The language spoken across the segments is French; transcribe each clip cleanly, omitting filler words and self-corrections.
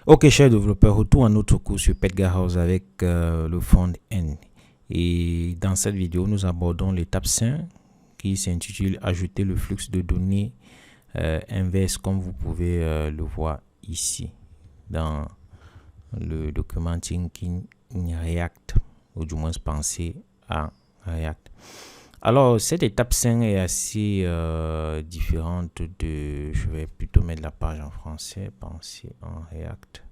Ok, chers développeurs, retour à notre cours sur PetGuardHouse avec le front-end. Et dans cette vidéo, nous abordons l'étape 5 qui s'intitule Ajouter le flux de données inverse, comme vous pouvez le voir ici dans le document Thinking in React, ou du moins penser à React. Alors, cette étape 5 est assez différente de... Je vais plutôt mettre la page en français, penser en React.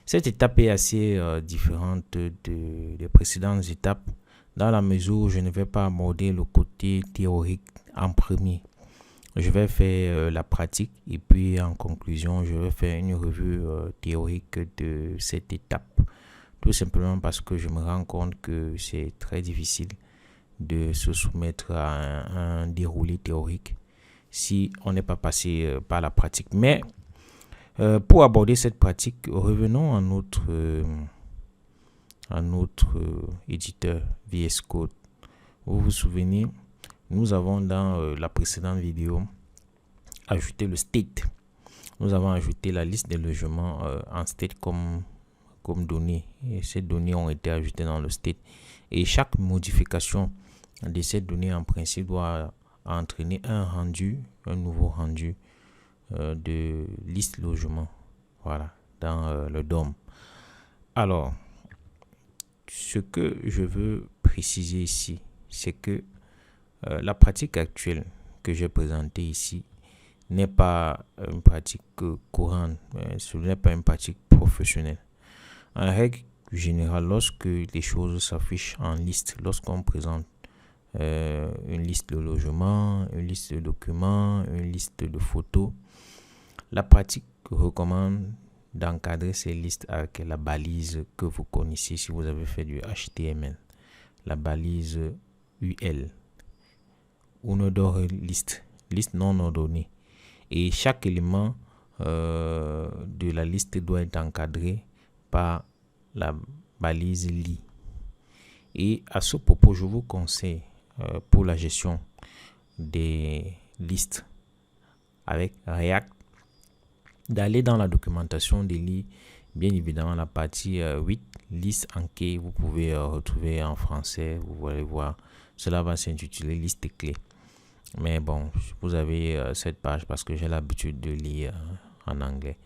Cette étape est assez différente des précédentes étapes dans la mesure où je ne vais pas aborder le côté théorique en premier. Je vais faire la pratique et puis en conclusion, je vais faire une revue théorique de cette étape. Tout simplement parce que je me rends compte que c'est très difficile de se soumettre à un déroulé théorique si on n'est pas passé par la pratique. Mais pour aborder cette pratique, revenons à notre éditeur VS Code. Vous vous souvenez, nous avons dans la précédente vidéo ajouté le state. Nous avons ajouté la liste des logements en state comme données. Et ces données ont été ajoutées dans le state. Et chaque modification de ces données en principe doit entraîner un nouveau rendu de liste logement, voilà, dans le DOM. Alors, ce que je veux préciser ici, c'est que la pratique actuelle que j'ai présentée ici n'est pas une pratique courante, ce n'est pas une pratique professionnelle. En règle générale, lorsque les choses s'affichent en liste, lorsqu'on présente une liste de logements, une liste de documents, une liste de photos, la pratique recommande d'encadrer ces listes avec la balise que vous connaissez si vous avez fait du HTML, la balise UL, unordered list, liste non ordonnée. Et chaque élément de la liste doit être encadré par la balise li. Et à ce propos, je vous conseille pour la gestion des listes avec React d'aller dans la documentation des lits, bien évidemment la partie 8, liste en clé, vous pouvez retrouver en français, vous allez voir, cela va s'intituler liste clé. Mais bon, vous avez cette page parce que j'ai l'habitude de lire en anglais.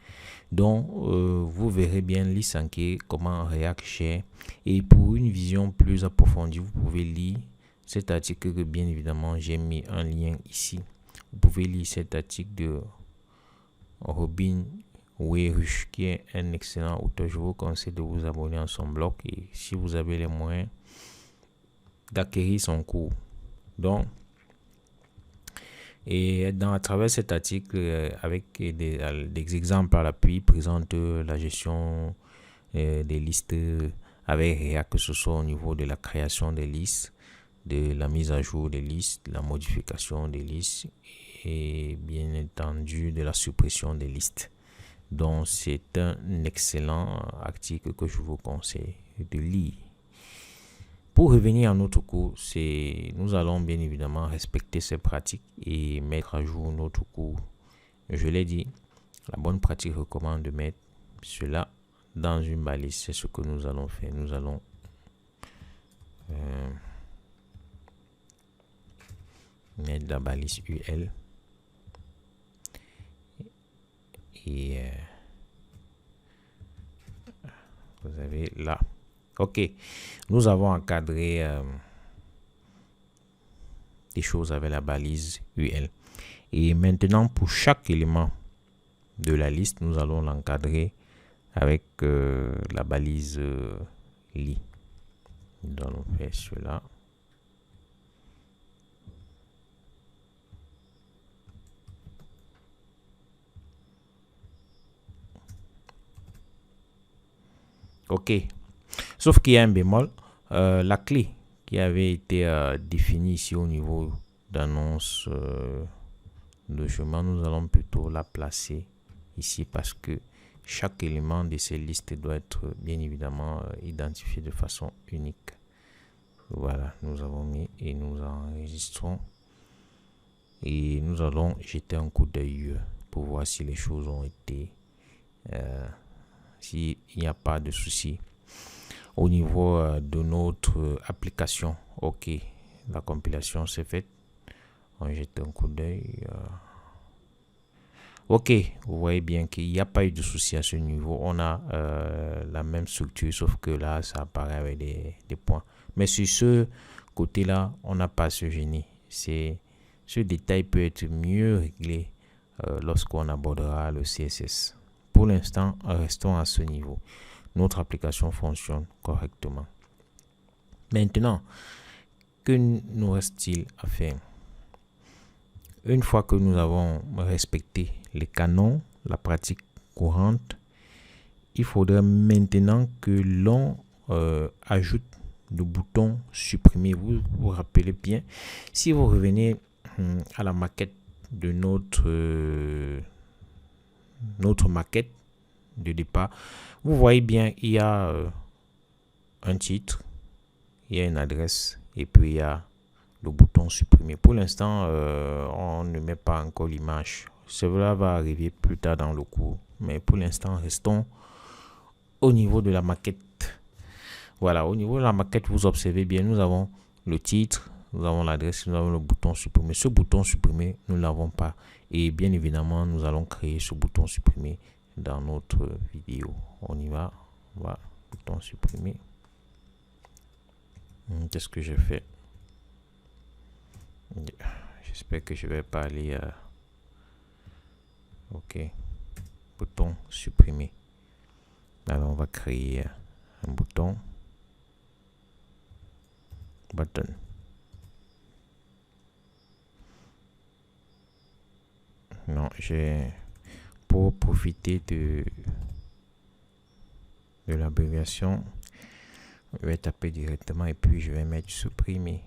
Donc, vous verrez bien liste en clé, comment React gère. Et pour une vision plus approfondie, vous pouvez lire cet article que bien évidemment j'ai mis un lien ici. Vous pouvez lire cet article de Robin Werush, qui est un excellent auteur. Je vous conseille de vous abonner à son blog et si vous avez les moyens d'acquérir son cours. Donc, et à travers cet article, avec des exemples à l'appui, présente la gestion des listes avec React, que ce soit au niveau de la création des listes, de la mise à jour des listes, la modification des listes et bien entendu de la suppression des listes. Donc c'est un excellent article que je vous conseille de lire. Pour revenir à notre cours, nous allons bien évidemment respecter ces pratiques et mettre à jour notre cours. Je l'ai dit, la bonne pratique recommande de mettre cela dans une balise. C'est ce que nous allons faire. Nous allons mettre la balise UL et vous avez là. Ok, nous avons encadré des choses avec la balise UL. Et maintenant, pour chaque élément de la liste, nous allons l'encadrer avec la balise li. Nous allons faire cela. Ok, sauf qu'il y a un bémol, la clé qui avait été définie ici au niveau d'annonce de chemin, nous allons plutôt la placer ici parce que chaque élément de ces listes doit être bien évidemment identifié de façon unique. Voilà, nous avons mis et nous enregistrons et nous allons jeter un coup d'œil pour voir si les choses ont été s'il n'y a pas de souci. Au niveau de notre application, ok, la compilation c'est faite. On jette un coup d'œil. Ok, vous voyez bien qu'il n'y a pas eu de souci à ce niveau. On a la même structure, sauf que là, ça apparaît avec des points. Mais sur ce côté-là, on n'a pas ce génie. Ce détail peut être mieux réglé lorsqu'on abordera le CSS. Pour l'instant, restons à ce niveau. Notre application fonctionne correctement. Maintenant, que nous reste-t-il à faire? Une fois que nous avons respecté les canons, la pratique courante, il faudrait maintenant que l'on ajoute le bouton supprimer. Vous vous rappelez bien, si vous revenez à la maquette de notre maquette de départ, vous voyez bien, il y a un titre, il y a une adresse et puis il y a le bouton supprimer. Pour l'instant, on ne met pas encore l'image. Cela va arriver plus tard dans le cours. Mais pour l'instant, restons au niveau de la maquette. Voilà, au niveau de la maquette, vous observez bien, nous avons le titre, nous avons l'adresse, nous avons le bouton supprimer. Ce bouton supprimer, nous ne l'avons pas. Et bien évidemment, nous allons créer ce bouton supprimer dans notre vidéo. On y va. Voilà, bouton supprimer. Qu'est-ce que je fais? J'espère que je vais pas aller ok, bouton supprimer. Alors on va créer un bouton button. Non, j'ai pour profiter de l'abréviation, je vais taper directement et puis je vais mettre supprimer.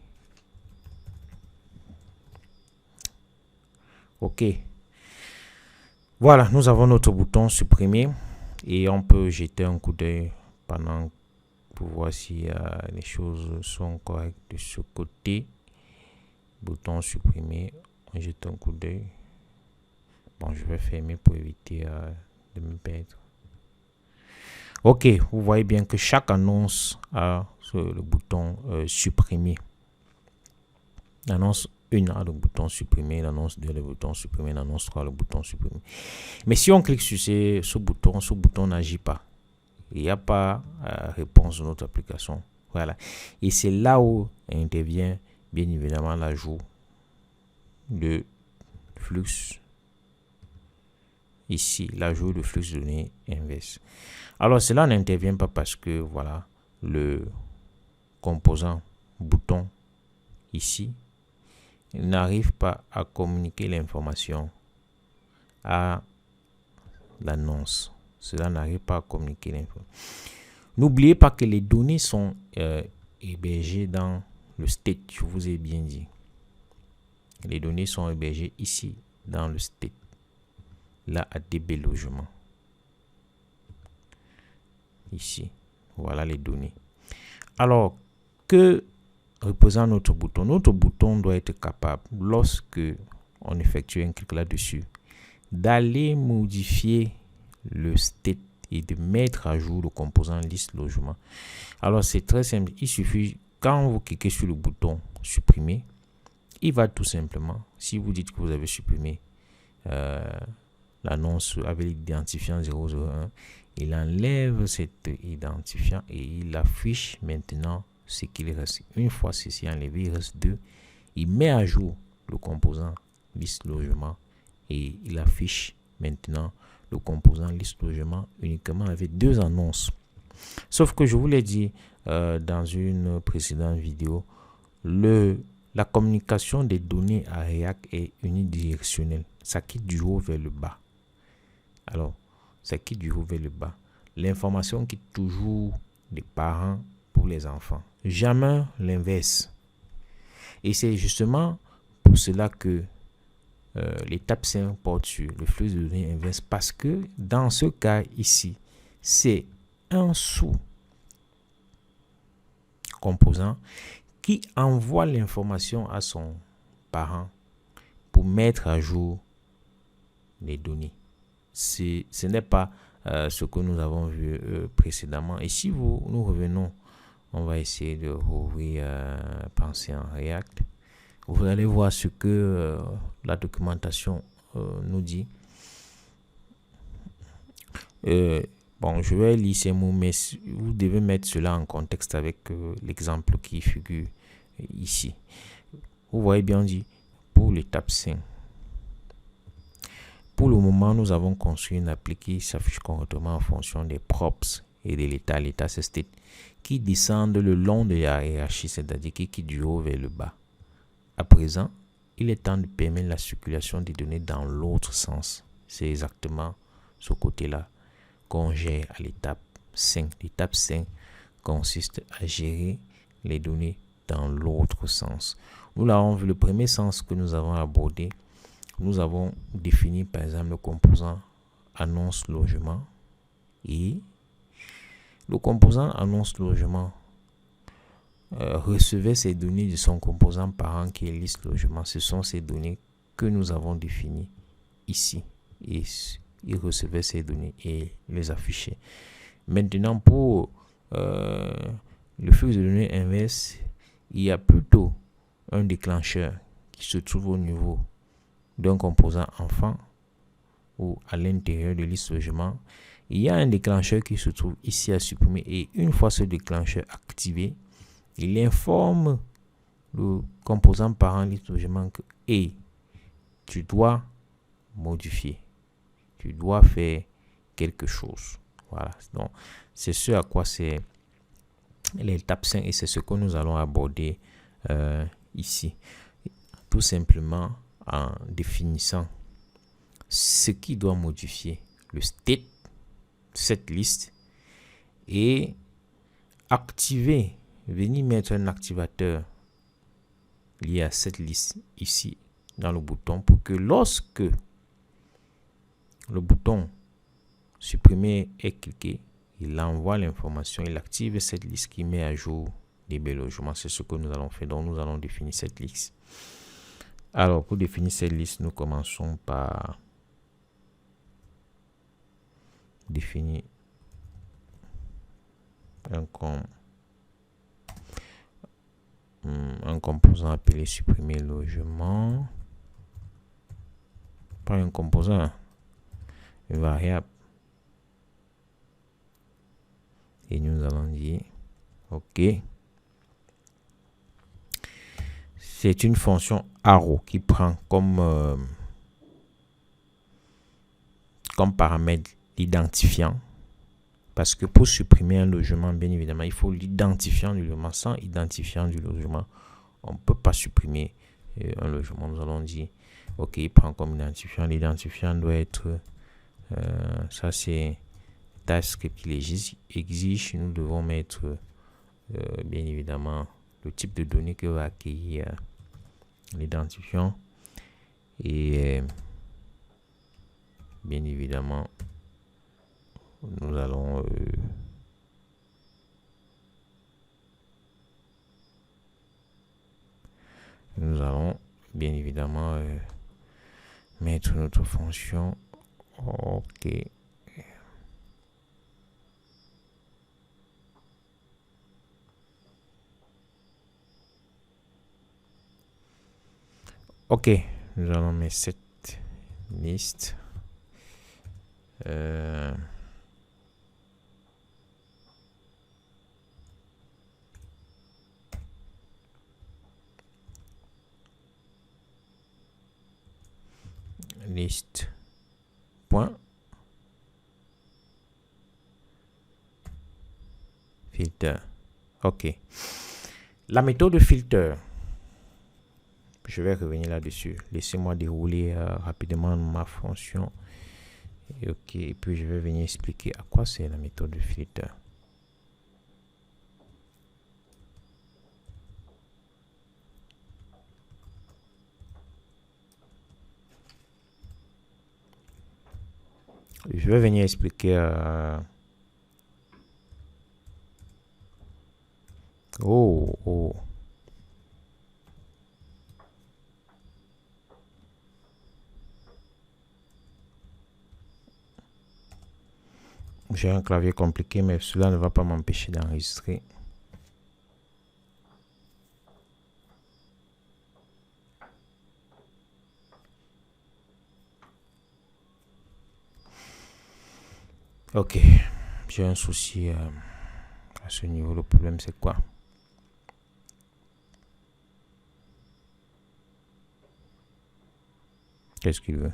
Ok, voilà, nous avons notre bouton supprimer et on peut jeter un coup d'œil pendant pour voir si les choses sont correctes de ce côté. Bouton supprimer, on jette un coup d'œil. Bon, je vais fermer pour éviter de me perdre. Ok, vous voyez bien que chaque annonce a le bouton supprimer. L'annonce 1 a le bouton supprimer, l'annonce 2 le bouton supprimer, l'annonce 3 le bouton supprimer. Mais si on clique sur ce bouton n'agit pas. Il n'y a pas réponse de notre application. Voilà. Et c'est là où intervient bien évidemment l'ajout de flux. Ici, l'ajout de flux de données inverse. Alors cela n'intervient pas parce que voilà le composant bouton ici n'arrive pas à communiquer l'information à l'annonce. Cela n'arrive pas à communiquer l'information. N'oubliez pas que les données sont hébergées dans le state. Je vous ai bien dit. Les données sont hébergées ici dans le state. Là, à DB logement. Ici. Voilà les données. Alors, que représente notre bouton? Notre bouton doit être capable, lorsque on effectue un clic là-dessus, d'aller modifier le state et de mettre à jour le composant liste logement. Alors, c'est très simple. Il suffit, quand vous cliquez sur le bouton supprimer, il va tout simplement, si vous dites que vous avez supprimé l'annonce avec l'identifiant 001, il enlève cet identifiant et il affiche maintenant ce qu'il reste. Une fois ceci enlevé, il reste 2. Il met à jour le composant liste logement et il affiche maintenant le composant liste logement uniquement avec 2 annonces. Sauf que je vous l'ai dit dans une précédente vidéo, la communication des données à React est unidirectionnelle. Ça quitte du haut vers le bas. Alors, ça quitte du haut vers le bas. L'information quitte toujours des parents pour les enfants. Jamais l'inverse. Et c'est justement pour cela que l'étape 5 porte sur le flux de données inverse. Parce que dans ce cas ici, c'est un sous-composant qui envoie l'information à son parent pour mettre à jour les données. Ce n'est pas ce que nous avons vu précédemment. Et si nous revenons, on va essayer de rouvrir Penser en React. Vous allez voir ce que la documentation nous dit. Bon, je vais lire ces mots, mais vous devez mettre cela en contexte avec l'exemple qui figure ici. Vous voyez bien dit, pour l'étape 5. Pour le moment, nous avons construit une appli qui s'affiche correctement en fonction des props et de l'état. L'état, c'est state, qui descendent le long de la hiérarchie, c'est-à-dire qui quitte du haut vers le bas. À présent, il est temps de permettre la circulation des données dans l'autre sens. C'est exactement ce côté-là qu'on gère à l'étape 5. L'étape 5 consiste à gérer les données dans l'autre sens. Nous l'avons vu, le premier sens que nous avons abordé, nous avons défini par exemple le composant annonce logement et le composant annonce logement recevait ces données de son composant parent qui est liste logement. Ce sont ces données que nous avons définies ici et il recevait ces données et les affichait. Maintenant, pour le flux de données inverse, il y a plutôt un déclencheur qui se trouve au niveau d'un composant enfant ou à l'intérieur de liste logement. Il y a un déclencheur qui se trouve ici à supprimer et une fois ce déclencheur activé, il informe le composant parent liste logement que tu dois modifier, tu dois faire quelque chose. Voilà, donc c'est ce à quoi c'est l'étape 5 et c'est ce que nous allons aborder ici. Tout simplement en définissant ce qui doit modifier le state, cette liste, et activer, venir mettre un activateur lié à cette liste ici dans le bouton pour que lorsque le bouton supprimer est cliqué, il envoie l'information, il active cette liste qui met à jour les logements. C'est ce que nous allons faire. Donc nous allons définir cette liste. Alors pour définir cette liste, nous commençons par définir un composant appelé supprimer logement. Pas un composant, une variable. Et nous allons dire OK. C'est une fonction arrow qui prend comme paramètre l'identifiant. Parce que pour supprimer un logement, bien évidemment, il faut l'identifiant du logement. Sans identifiant du logement, on ne peut pas supprimer un logement. Nous allons dire, OK, il prend comme identifiant. L'identifiant doit être, ça c'est TypeScript qui exige. Nous devons mettre, bien évidemment, le type de données que va accueillir l'identifiant. Et bien évidemment, nous allons bien évidemment mettre notre fonction OK. OK, nous allons mettre cette liste. Liste point filter. OK. La méthode filter, je vais revenir là-dessus. Laissez-moi dérouler rapidement ma fonction. Et OK. Et puis je vais venir expliquer à quoi c'est la méthode filter. Je vais venir expliquer J'ai un clavier compliqué, mais cela ne va pas m'empêcher d'enregistrer. Ok, j'ai un souci à ce niveau. Le problème, c'est quoi? Qu'est-ce qu'il veut?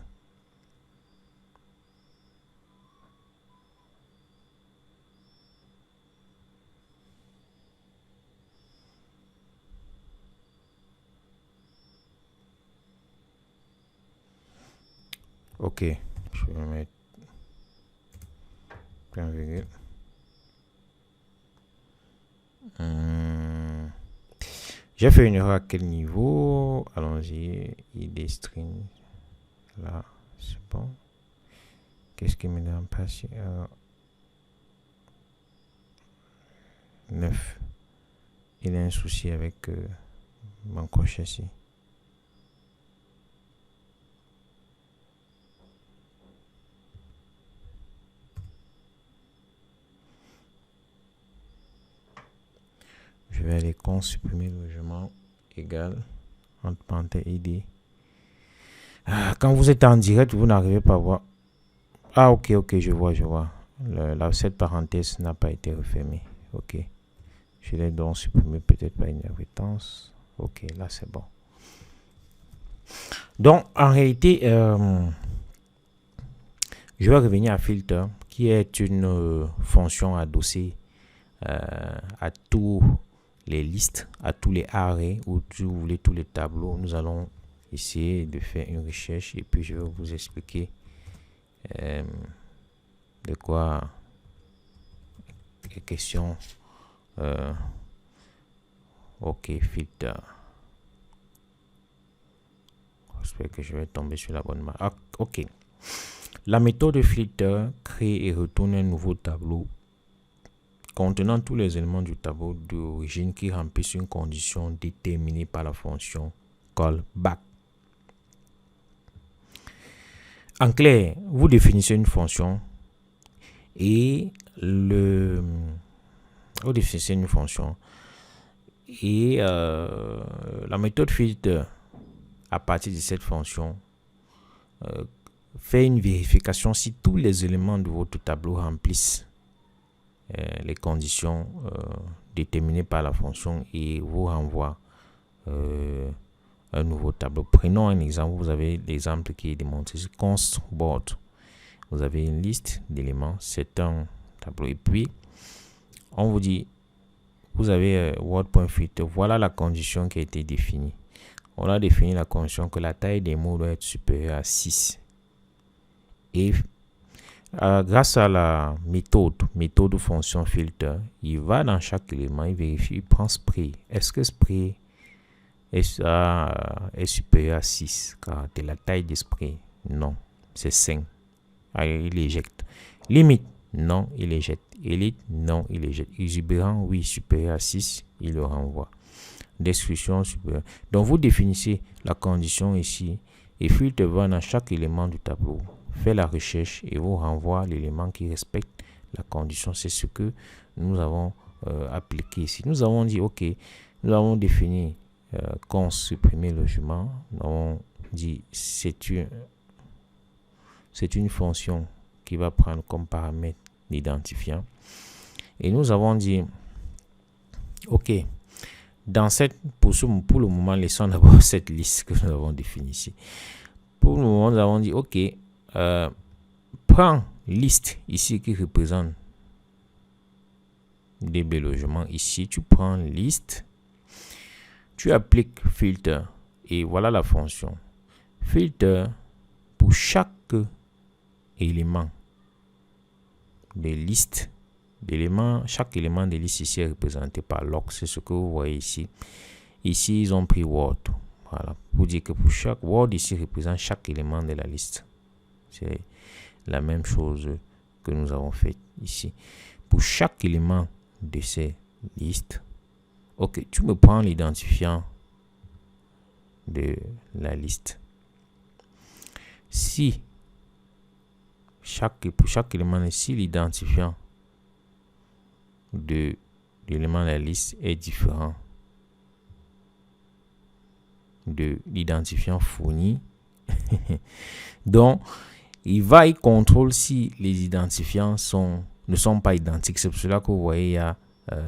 Ok, je vais mettre point virgule. J'ai fait une erreur à quel niveau? Allons-y, id string. Là, c'est bon. Qu'est-ce qui me donne pas ici? 9. Il a un souci avec mon crochet ici. Je vais aller con supprimer logement égal entre parenthèses id. Quand vous êtes en direct, vous n'arrivez pas à voir. Ah, ok, je vois. Cette parenthèse n'a pas été refermée. Ok. Je l'ai donc supprimé peut-être par inadvertance. Ok, là c'est bon. Donc, en réalité, je vais revenir à filter, qui est une fonction adossée à tous les listes, à tous les arrêts, ou si vous voulez tous les tableaux. Nous allons essayer de faire une recherche et puis je vais vous expliquer de quoi les questions. Ok, filter. J'espère que je vais tomber sur la bonne marque. Ok. La méthode filter crée et retourne un nouveau tableau contenant tous les éléments du tableau d'origine qui remplissent une condition déterminée par la fonction callback. En clair, vous définissez une fonction et la méthode filter à partir de cette fonction fait une vérification si tous les éléments de votre tableau remplissent les conditions déterminées par la fonction et vous renvoie un nouveau tableau. Prenons un exemple. Vous avez l'exemple qui est démontré. Const board. Vous avez une liste d'éléments. C'est un tableau. Et puis, on vous dit, vous avez word.filter. Voilà la condition qui a été définie. On a défini la condition que la taille des mots doit être supérieure à 6. Et grâce à la méthode fonction filter, il va dans chaque élément, il vérifie, il prend spray. Est-ce que spray est supérieur à 6 car c'est la taille de spray? Non, c'est 5. Il éjecte. Limite, non, il éjecte. Elite, non, il éjecte. Exubérant, oui, supérieur à 6, il le renvoie. Description supérieure. Donc vous définissez la condition ici et filter va dans chaque élément du tableau, fait la recherche et vous renvoie l'élément qui respecte la condition. C'est ce que nous avons appliqué ici. Nous avons dit, ok, nous avons défini qu'on supprimer logement. Nous avons dit, c'est une fonction qui va prendre comme paramètre l'identifiant. Et nous avons dit, ok, pour le moment, laissons d'abord cette liste que nous avons définie ici. Pour le moment, nous avons dit, ok, prends liste ici qui représente DB logement. Ici, tu prends liste, tu appliques filter et voilà la fonction. Filter pour chaque élément des listes d'éléments. Chaque élément de liste ici est représenté par log. C'est ce que vous voyez ici. Ici, ils ont pris word. Voilà. Pour dire que pour chaque word ici représente chaque élément de la liste. C'est la même chose que nous avons fait ici. Pour chaque élément de ces listes, ok, tu me prends l'identifiant de la liste. Si pour chaque élément ici, l'identifiant de l'élément de la liste est différent de l'identifiant fourni. Donc, il contrôle si les identifiants ne sont pas identiques. C'est pour cela que vous voyez, il y a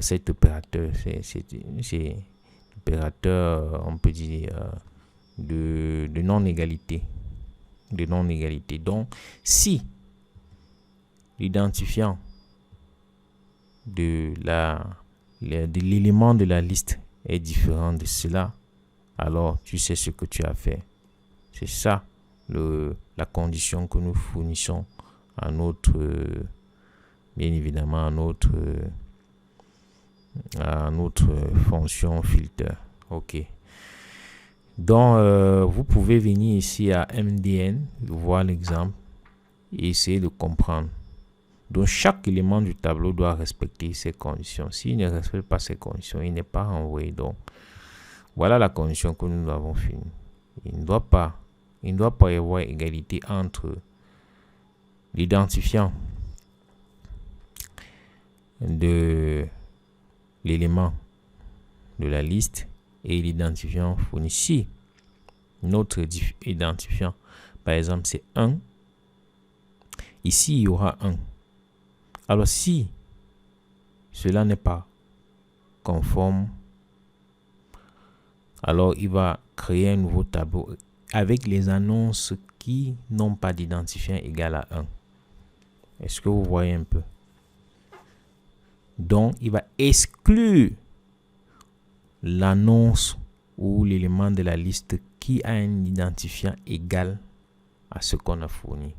cet opérateur. C'est l'opérateur, on peut dire, de non-égalité. De non-égalité. Donc, si l'identifiant de l'élément de la liste est différent de cela, alors tu sais ce que tu as fait. C'est ça la condition que nous fournissons à notre, bien évidemment, à notre fonction filter. OK. Donc, vous pouvez venir ici à MDN, voir l'exemple et essayer de comprendre. Donc, chaque élément du tableau doit respecter ces conditions. S'il ne respecte pas ces conditions, il n'est pas envoyé. Donc, voilà la condition que nous avons finie. Il ne doit pas y avoir égalité entre l'identifiant de l'élément de la liste et l'identifiant fourni. Si notre identifiant, par exemple, c'est 1, ici, il y aura 1. Alors, si cela n'est pas conforme, alors il va créer un nouveau tableau avec les annonces qui n'ont pas d'identifiant égal à 1. Est-ce que vous voyez un peu? Donc, il va exclure l'annonce ou l'élément de la liste qui a un identifiant égal à ce qu'on a fourni.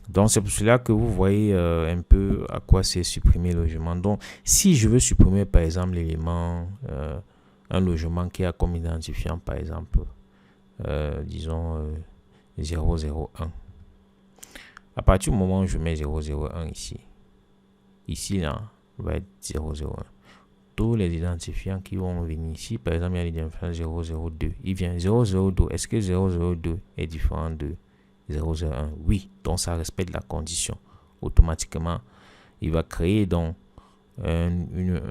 Donc, c'est pour cela que vous voyez un peu à quoi c'est supprimer le logement. Donc, si je veux supprimer, par exemple, l'élément, un logement qui a comme identifiant, par exemple, disons 001. À partir du moment où je mets 001 ici, là, va être 001. Tous les identifiants qui vont venir ici, par exemple, il y a l'identifiant 002. Il vient 002. Est-ce que 002 est différent de 001? Oui, donc ça respecte la condition. Automatiquement, il va créer donc un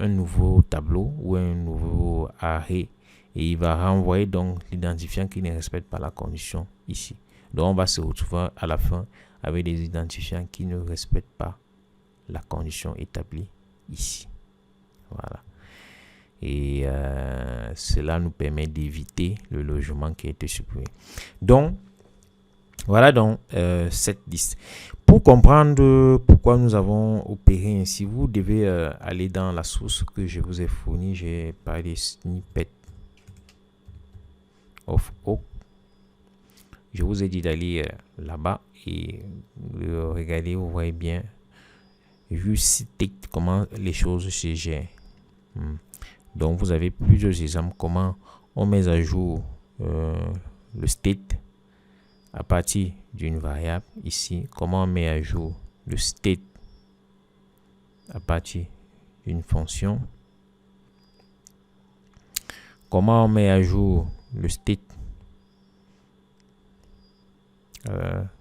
nouveau tableau ou un nouveau arrêt et il va renvoyer donc l'identifiant qui ne respecte pas la condition ici. Donc, on va se retrouver à la fin avec des identifiants qui ne respectent pas la condition établie ici. Voilà. Et cela nous permet d'éviter le logement qui a été supprimé. Donc, voilà donc cette liste. Pour comprendre pourquoi nous avons opéré ainsi, vous devez aller dans la source que je vous ai fournie. J'ai parlé snippet of Oak. Je vous ai dit d'aller là-bas et regardez, vous voyez bien, juste comment les choses se gèrent. Donc, vous avez plusieurs exemples comment on met à jour le state à partir d'une variable. Ici, comment on met à jour le state à partir d'une fonction. Comment on met à jour le state.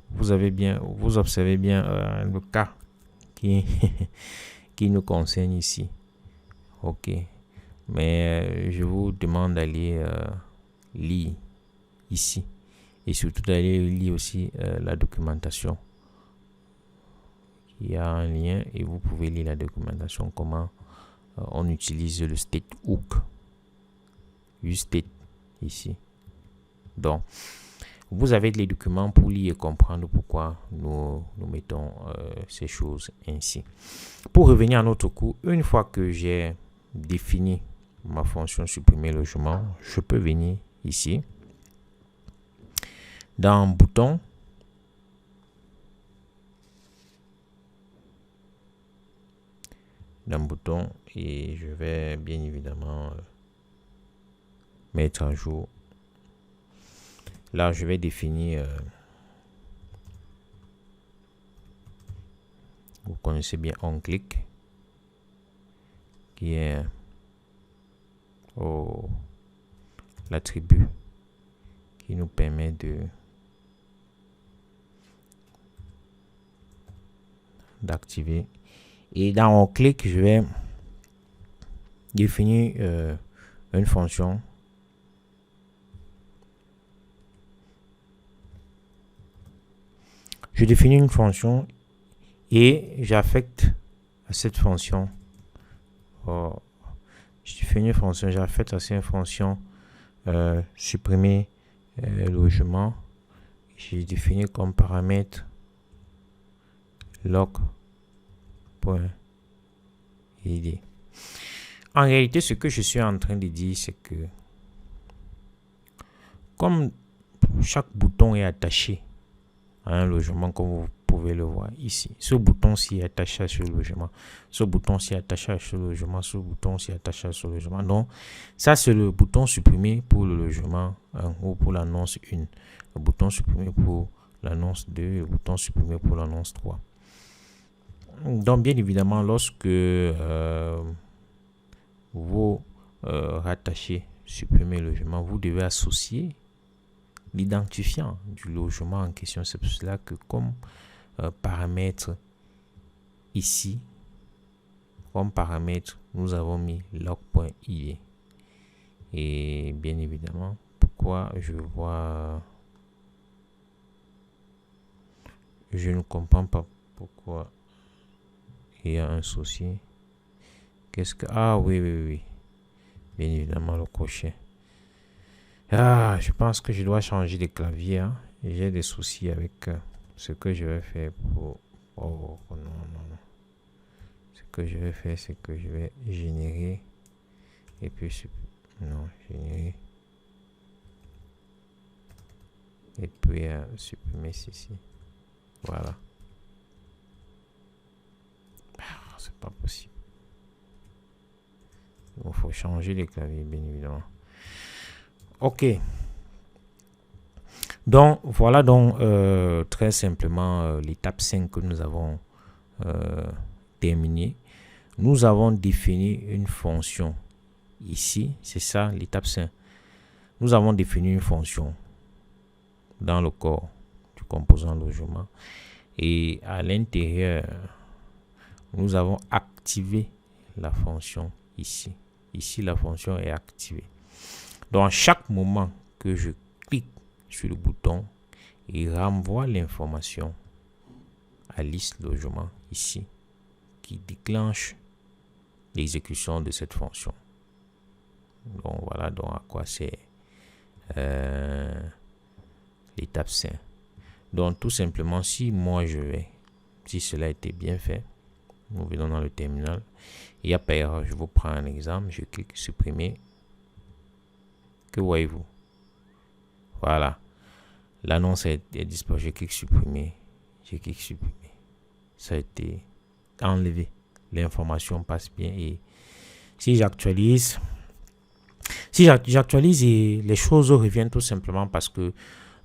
Vous observez bien le cas qui nous concerne ici. OK. Mais je vous demande d'aller lire ici. Et surtout d'aller lire aussi la documentation. Il y a un lien et vous pouvez lire la documentation, comment on utilise le state hook. State ici. Donc, vous avez les documents pour lire et comprendre pourquoi nous mettons ces choses ainsi. Pour revenir à notre cours, une fois que j'ai défini ma fonction supprimer logement, je peux venir ici dans bouton et je vais bien évidemment mettre à jour. Là, je vais définir, vous connaissez bien onClick, qui est l'attribut qui nous permet de d'activer. Et dans on clic, je vais définir une fonction. Je définis une fonction et j'affecte à cette fonction. Je définis une fonction, j'affecte à cette fonction supprimer logement. J'ai défini comme paramètre log.id. En réalité, ce que je suis en train de dire, c'est que comme chaque bouton est attaché à un logement, comme vous pouvez le voir ici, ce bouton-ci est attaché à ce logement, ce bouton-ci est attaché à ce logement, ce bouton-ci est attaché à ce logement. Donc, ça, c'est le bouton supprimé pour le logement 1 ou pour l'annonce 1, le bouton supprimé pour l'annonce 2, le bouton supprimé pour l'annonce 3. Donc, bien évidemment, lorsque vous rattachez supprimer logement, vous devez associer l'identifiant du logement en question. C'est pour cela que comme paramètre ici, comme paramètre, nous avons mis log.id. Et bien évidemment, pourquoi je ne comprends pas pourquoi il y a un souci. Qu'est-ce que... Ah oui. Bien évidemment, le crochet. Je pense que je dois changer de clavier. Hein. J'ai des soucis avec ce que je vais faire pour... non. Ce que je vais faire, c'est que je vais générer. Et puis... Non, générer. Et puis supprimer ceci. Voilà. C'est pas possible. Il faut changer les claviers, bien évidemment. Ok. Donc, voilà donc très simplement l'étape 5 que nous avons terminée. Nous avons défini une fonction ici. C'est ça l'étape 5. Nous avons défini une fonction dans le corps du composant logement. Et à l'intérieur, nous avons activé la fonction ici. Ici, la fonction est activée. Donc, à chaque moment que je clique sur le bouton, il renvoie l'information à liste logement ici, qui déclenche l'exécution de cette fonction. Donc, voilà donc à quoi c'est l'étape 5. Donc, tout simplement, si cela a été bien fait, nous venons dans le terminal. Il n'y a pas erreur. Je vous prends un exemple. Je clique supprimer. Que voyez-vous? Voilà. L'annonce est disponible. Je clique supprimer. Ça a été enlevé. L'information passe bien. Et si j'actualise, les choses reviennent tout simplement parce que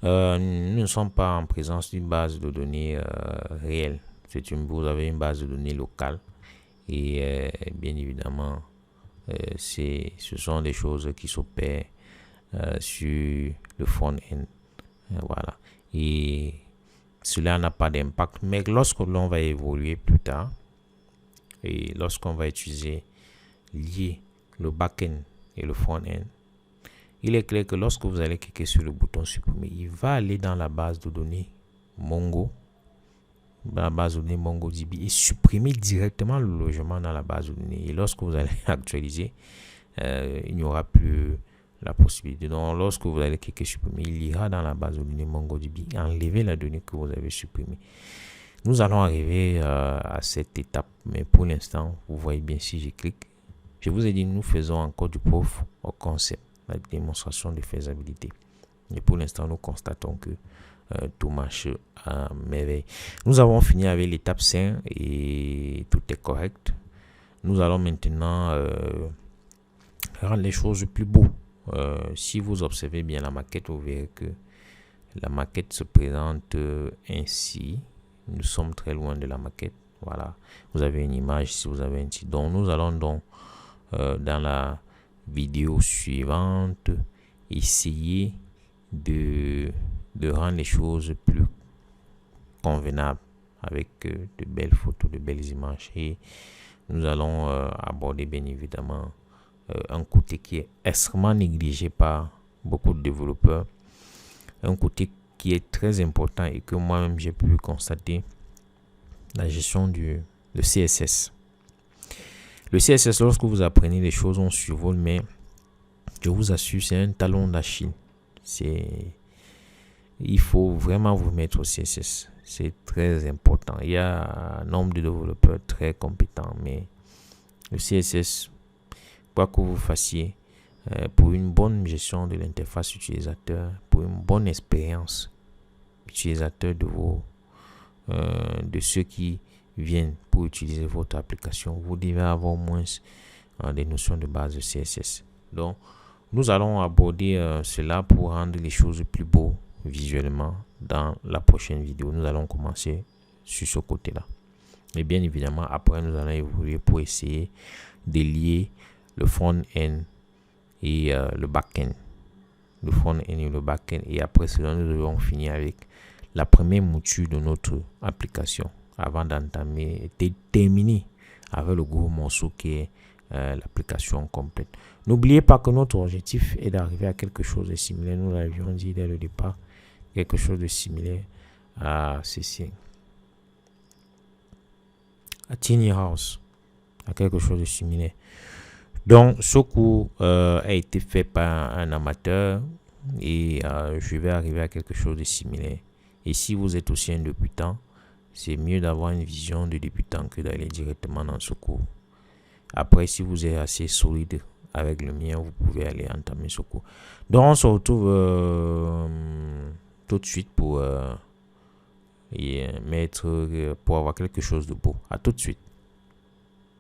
nous ne sommes pas en présence d'une base de données réelle. Vous avez une base de données locale et bien évidemment ce sont des choses qui s'opèrent sur le front-end. Voilà. Et cela n'a pas d'impact, mais lorsque l'on va évoluer plus tard et lorsqu'on va lier le back-end et le front-end, il est clair que lorsque vous allez cliquer sur le bouton supprimer, il va aller dans la base de données MongoDB et supprimer directement le logement dans la base de données. Et lorsque vous allez actualiser, il n'y aura plus la possibilité. Donc, lorsque vous allez cliquer supprimer, il ira dans la base de données MongoDB et enlever la donnée que vous avez supprimée. Nous allons arriver à cette étape, mais pour l'instant, vous voyez bien si je clique. Je vous ai dit, nous faisons encore du proof au concept, la démonstration de faisabilité. Et pour l'instant, nous constatons que tout marche à merveille. Nous avons fini avec l'étape 5 et tout est correct. Nous allons maintenant rendre les choses plus beaux. Si vous observez bien la maquette, vous verrez que la maquette se présente ainsi. Nous sommes très loin de la maquette. Voilà. Vous avez une image si vous avez un titre. Donc, nous allons donc dans la vidéo suivante essayer de rendre les choses plus convenables avec de belles photos, de belles images. Et nous allons aborder bien évidemment un côté qui est extrêmement négligé par beaucoup de développeurs, un côté qui est très important et que moi-même j'ai pu constater, la gestion du CSS. Le CSS, lorsque vous apprenez les choses, on survole, mais je vous assure, c'est un talon d'Achille. Il faut vraiment vous mettre au CSS. C'est très important. Il y a un nombre de développeurs très compétents, mais le CSS, quoi que vous fassiez, pour une bonne gestion de l'interface utilisateur, pour une bonne expérience utilisateur de ceux qui viennent pour utiliser votre application, vous devez avoir au moins des notions de base de CSS. Donc, nous allons aborder cela pour rendre les choses plus beaux visuellement dans la prochaine vidéo. Nous allons commencer sur ce côté-là. Et bien évidemment, après, nous allons évoluer pour essayer de lier le front-end et le back-end. Le front-end et le back-end. Et après cela, nous devons finir avec la première mouture de notre application avant d'entamer et de terminer avec le gros morceau qui est l'application complète. N'oubliez pas que notre objectif est d'arriver à quelque chose de similaire. Nous l'avions dit dès le départ, quelque chose de similaire à ceci. À Tiny House, à quelque chose de similaire. Donc, ce cours a été fait par un amateur et je vais arriver à quelque chose de similaire. Et si vous êtes aussi un débutant, c'est mieux d'avoir une vision de débutant que d'aller directement dans ce cours. Après, si vous êtes assez solide avec le mien, vous pouvez aller entamer ce cours. Donc, on se retrouve tout de suite pour avoir quelque chose de beau. À tout de suite.